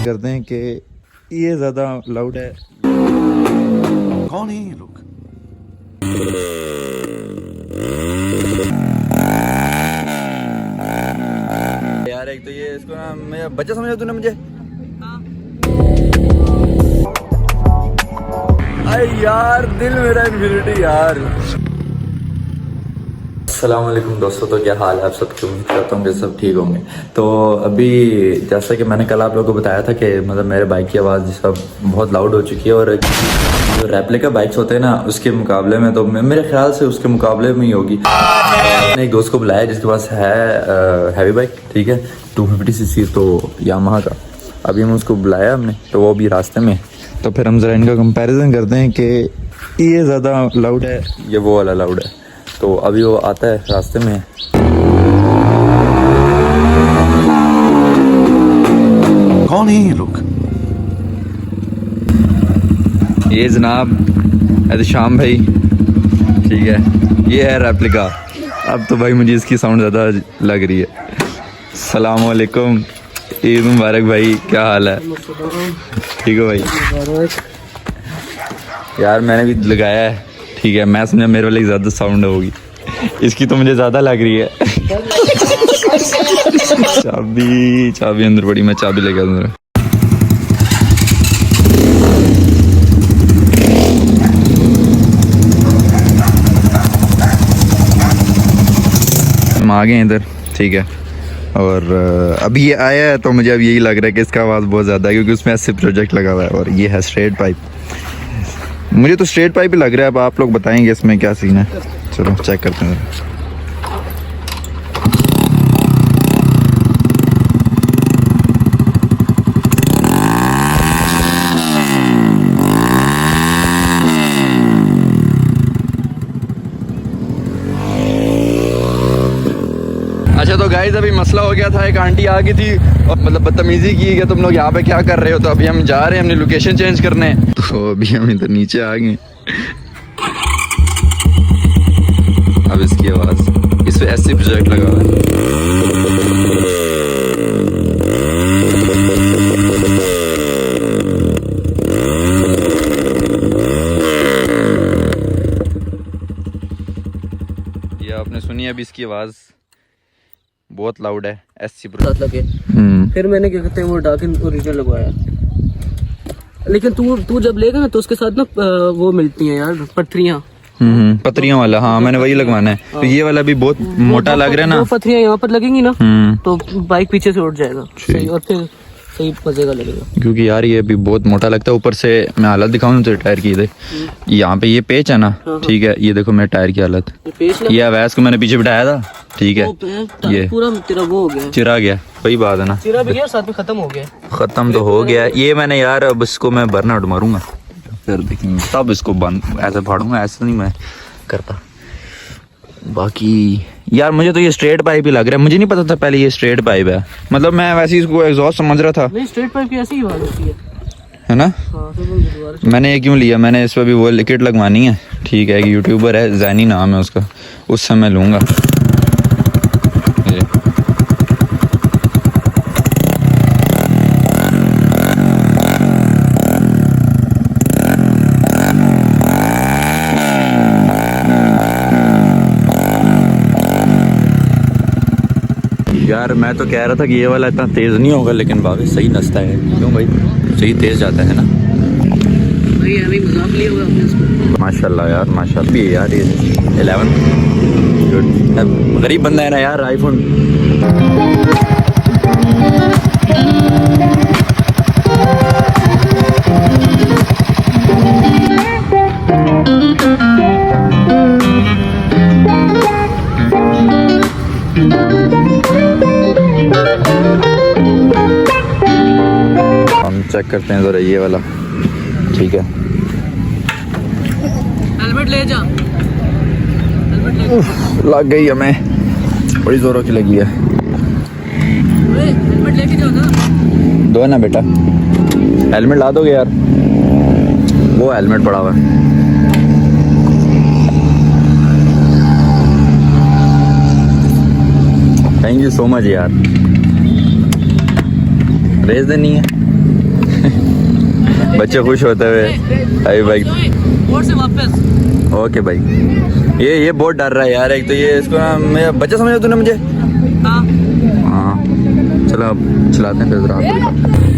करते हैं कि ये ज़्यादा लाउड है। कौन है ये लोग? यार एक तो ये इसको ना मैं बच्चा समझा तूने मुझे। अरे यार दिल मेरा इन्फिनिटी यार। अस्सलाम वालेकुम दोस्तों, तो क्या हाल है आप सबकी? उम्मीद करता हूँ कि सब ठीक होंगे। तो अभी जैसा कि मैंने कल आप लोगों को बताया था कि मतलब मेरे बाइक की आवाज़ सब बहुत लाउड हो चुकी है, और जो रेप्लिका बाइक्स होते हैं ना उसके मुकाबले में, तो मेरे ख्याल से उसके मुकाबले में ही होगी। मैंने एक दोस्त को बुलाया जिसके पास है हैवी बाइक, ठीक है, 250cc तो यामाहा का। अभी हम उसको बुलाया हमने, तो वो भी रास्ते में, तो फिर हम ज़रा इनका कंपैरिजन करते हैं कि ये ज़्यादा लाउड है या वो वाला लाउड है। तो अभी वो आता है, रास्ते में है। कौन है ये लोग? ये जनाब शाम भाई, ठीक है, ये है रेप्लिका। अब तो भाई मुझे इसकी साउंड ज़्यादा लग रही है। सलाम वालेकुम, ईद मुबारक भाई, क्या हाल है? ठीक है भाई। यार मैंने भी लगाया है, ठीक है, मैं समझा मेरे वाले की ज़्यादा साउंड होगी, इसकी तो मुझे ज़्यादा लग रही है। चाबी अंदर पड़ी, मैं चाबी लेके अंदर। हम आ गए इधर, ठीक है, और अभी ये आया है तो मुझे अब यही लग रहा है कि इसका आवाज़ बहुत ज़्यादा है, क्योंकि उसमें ऐसे प्रोजेक्ट लगा हुआ है, और ये है स्ट्रेट पाइप। मुझे तो स्ट्रेट पाइप ही लग रहा है, अब आप लोग बताएंगे इसमें क्या सीन है। चलो चेक करते हैं। अच्छा तो गाइस अभी मसला हो गया था, एक आंटी आ गई थी और मतलब बदतमीजी की कि तुम लोग यहाँ पे क्या कर रहे हो। तो अभी हम जा रहे हैं, हमने लोकेशन चेंज करने, तो अभी हम इधर नीचे आ गए। अब इसकी आवाज़, इस पे ऐसे प्रोजेक्ट लगा हुआ है। ये आपने सुनी अभी इसकी आवाज़ बहुत लाउड है, एससी साथ लगे। फिर मैंने क्या कहते हैं वो डाकिन ओरिजिनल लगवाया, लेकिन तू जब लेगा ना तो उसके साथ ना वो मिलती हैं यार पत्थरियाँ, पत्थरियाँ वाला। हाँ मैंने वही लगवाना है। तो ये वाला भी बहुत मोटा लग रहा है ना, पत्थरियाँ यहाँ पर लगेंगी ना तो बाइक पीछे से उठ जाएगा सही, और फिर सही मजे का लगेगा। क्योंकि यार ये भी बहुत मोटा लगता है। ऊपर से मैं हालत दिखाऊं तो टायर की, यहाँ पे ये पेच है ना, ठीक है, ये देखो मेरे टायर की हालत। ये अवैस को मैंने पीछे बिठाया था, ठीक है, ये पूरा तेरा वो हो गया, चिरा गया। वही बात है ना, चिरा भी गया, साथ में खत्म हो गया। खत्म तो हो गया ये, मैंने यार अब इसको मैं बर्नआउट मारूंगा, फिर देखेंगे तब इसको बंद ऐसे फाड़ूंगा, ऐसे नहीं मैं करता। बाकी यार मुझे तो ये स्ट्रेट पाइप ही लग रहा है, मुझे नहीं पता था पहले ये स्ट्रेट पाइप है। मतलब मैं वैसे इसको एग्जॉस्ट समझ रहा था। नहीं स्ट्रेट पाइप की ऐसी ही आवाज होती है ना। हाँ, तो मैंने ये क्यों लिया, मैंने इस पर भी वो लिक्विड लगवानी है, ठीक है। एक यूट्यूबर है, जैनी नाम है उसका, उससे मैं लूँगा। यार मैं तो कह रहा था कि ये वाला इतना तेज़ नहीं होगा, लेकिन बाबे सही नचता है। क्यों भाई, सही तेज़ जाता है ना भाई, अभी मजाक लिया हुआ आपने इसको। माशाल्लाह यार, माशाल्लाह भी है यार। ये 11 गुड, गरीब बंदा है ना यार, आईफोन। चेक करते हैं ज़रा ये वाला, ठीक है। हेलमेट ले जा, लग गई हमें, बड़ी जोरों की लगी है। हेलमेट लेके जाओ ना। दो ना बेटा, हेलमेट ला दोगे यार? वो हेलमेट पड़ा हुआ है। थैंक यू सो मच यार। रेस देनी है। बच्चे खुश होते हुए अभी भाई और से वापस ओके भाई। ये बहुत डर रहा है यार, एक तो ये इसको ना मैं बच्चा समझा तूने मुझे। हाँ हाँ चलो अब चलाते हैं फिर जरा आपको दिखाते हैं।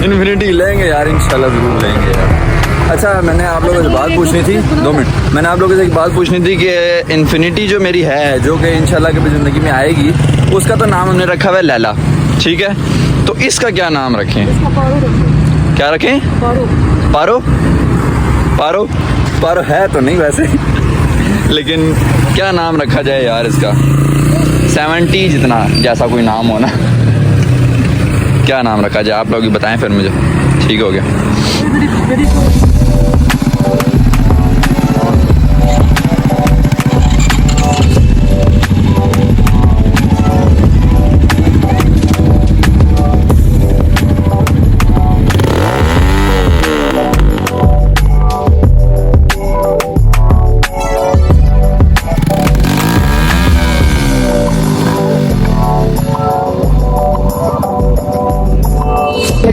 इन्फिनिटी लेंगे यार, इंशाल्लाह ज़रूर लेंगे यार। अच्छा मैंने आप लोगों से बात पूछनी थी, 2 मिनट, मैंने आप लोगों से एक बात पूछनी थी कि इन्फिनिटी जो मेरी है, जो कि इंशाल्लाह कभी ज़िंदगी में आएगी, उसका तो नाम हमने रखा हुआ है लैला, ठीक है? तो इसका क्या नाम रखें? क्या रखें? पारो। पारो पारो है तो नहीं वैसे लेकिन क्या नाम रखा जाए यार इसका? 70 जितना जैसा कोई नाम हो ना, क्या नाम रखा जाए आप लोग ही बताएं फिर मुझे। ठीक हो गया।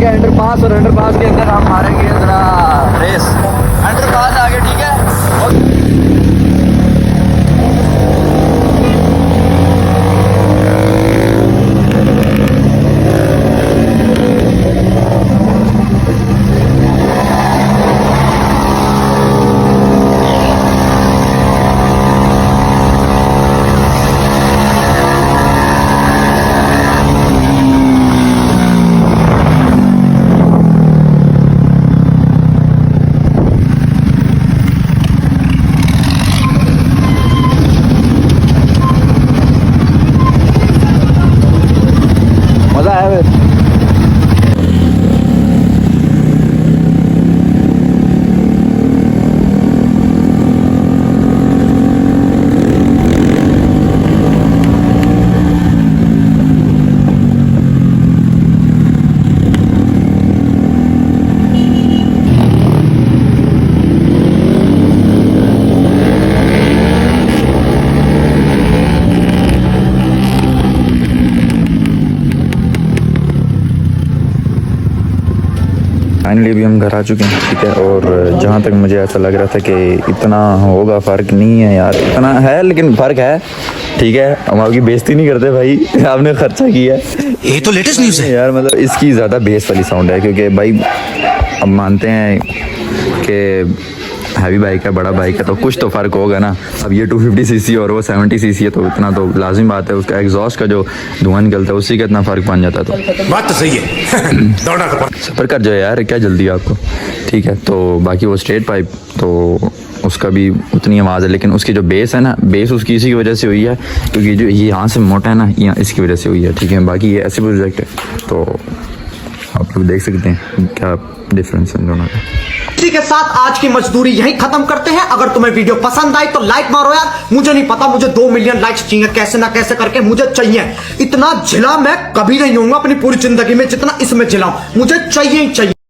अंडरपास और अंडरपास के अंदर हम मारेंगे जरा रेस। अंडरपास आगे, ठीक है? मज़ा आया फिर? फाइनली अभी हम घर आ चुके हैं, ठीक है। और जहाँ तक मुझे ऐसा लग रहा था कि इतना होगा, फ़र्क नहीं है यार, इतना है लेकिन फ़र्क है, ठीक है। हम आपकी बेइज्जती नहीं करते भाई, आपने खर्चा किया है, ये तो लेटेस्ट न्यूज़ है यार। मतलब इसकी ज़्यादा बेस वाली साउंड है, क्योंकि भाई अब मानते हैं कि हैवी बाइक है, बड़ा बाइक है, तो कुछ तो फ़र्क होगा ना। अब ये 250 सीसी और वो 70 सीसी है, तो इतना तो लाजिम बात है। उसका एग्जॉस्ट का जो धुआं निकलता है उसी का इतना फ़र्क बन जाता है। तो बात तो सही है दौड़ा तो सफ़र कर जाए यार, क्या जल्दी आपको, ठीक है। तो बाकी वो स्ट्रेट पाइप तो उसका भी उतनी आवाज़ है, लेकिन उसकी जो बेस है ना, बेस उसकी इसी की वजह से हुई है, क्योंकि जो ये यहाँ से मोटा है ना, यहाँ इसकी वजह से हुई है, ठीक है। बाकी ये ऐसे प्रोजेक्ट है, तो आप लोग देख सकते हैं क्या डिफरेंस है दोनों का। इसी के साथ आज की मजदूरी यहीं खत्म करते हैं। अगर तुम्हें वीडियो पसंद आई तो लाइक मारो यार। मुझे नहीं पता, मुझे 2 मिलियन लाइक्स चाहिए, कैसे ना कैसे करके मुझे चाहिए। इतना झिला मैं कभी नहीं होऊंगा अपनी पूरी जिंदगी में जितना इसमें झिलाऊं, मुझे चाहिए ही चाहिए।